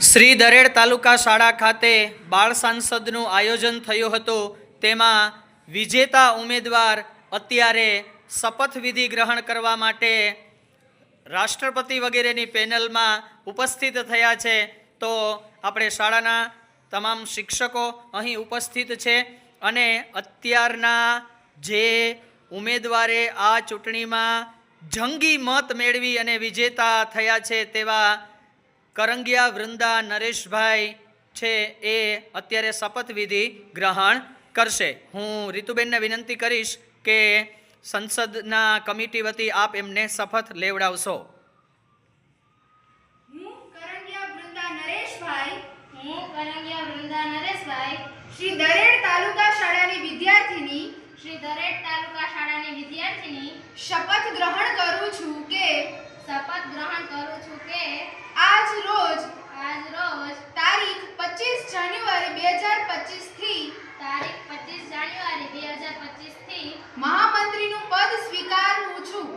શ્રી દરેડ તાલુકા શાળા ખાતે બાળ સાંસદનું આયોજન થયું હતું। તેમાં વિજેતા ઉમેદવાર અત્યારે શપથવિધિ ગ્રહણ કરવા માટે રાષ્ટ્રપતિ વગેરેની પેનલમાં ઉપસ્થિત થયા છે। તો આપણે શાળાના તમામ શિક્ષકો અહીં ઉપસ્થિત છે અને અત્યારના જે ઉમેદવારે આ ચૂંટણીમાં જંગી મત મેળવી અને વિજેતા થયા છે તેવા કરંગિયા વૃંદા નરેશભાઈ છે એ અત્યારે શપથવિધિ ગ્રહણ કરશે। હું રીતુબેનને વિનંતી કરીશ કે સંસદના કમિટી વતી આપ એમને શપથ લેવડાવશો। હું કરંગિયા વૃંદા નરેશભાઈ શ્રી દરેડ તાલુકા શાળાની વિદ્યાર્થીની શપથ ગ્રહણ કરું છું કે આજ રોજ તારીખ 25 જાન્યુઆરી 2025 થી મહામંત્રીનું પદ સ્વીકારું છું।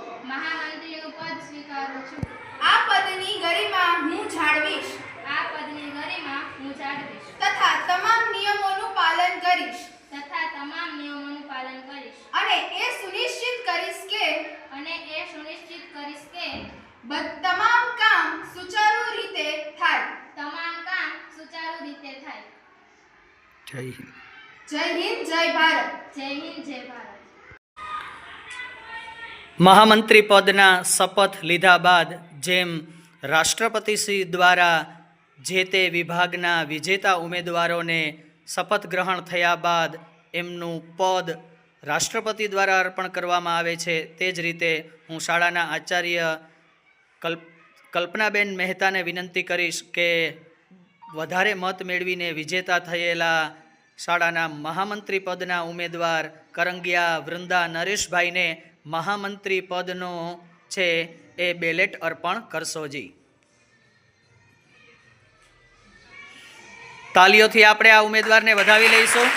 આ પદની ગરિમા હું જાળવીશ તથા તમામ નિયમોનું પાલન કરીશ અને એ સુનિશ્ચિત કરીશ કે તમામ કામ સુચારુ રીતે થાય। જય હિન્દ। જય હિન્દ, જય ભારત। મહામંત્રી પદના શપથ લીધા બાદ જેમ રાષ્ટ્રપતિશ્રી દ્વારા જે તે વિભાગના વિજેતા ઉમેદવારોને શપથ ગ્રહણ થયા બાદ એમનું પદ રાષ્ટ્રપતિ દ્વારા અર્પણ કરવામાં આવે છે, તે જ રીતે હું શાળાના આચાર્ય કલ્પનાબેન મહેતાને વિનંતી કરીશ કે વધારે મત મેળવીને વિજેતા થયેલા શાળાના મહામંત્રી પદના ઉમેદવાર કરંગિયા વૃંદા નરેશભાઈને મહામંત્રી પદનો છે એ બેલેટ અર્પણ કરશોજી। તાલીઓથી આપણે આ ઉમેદવારને વધાવી લઈશું।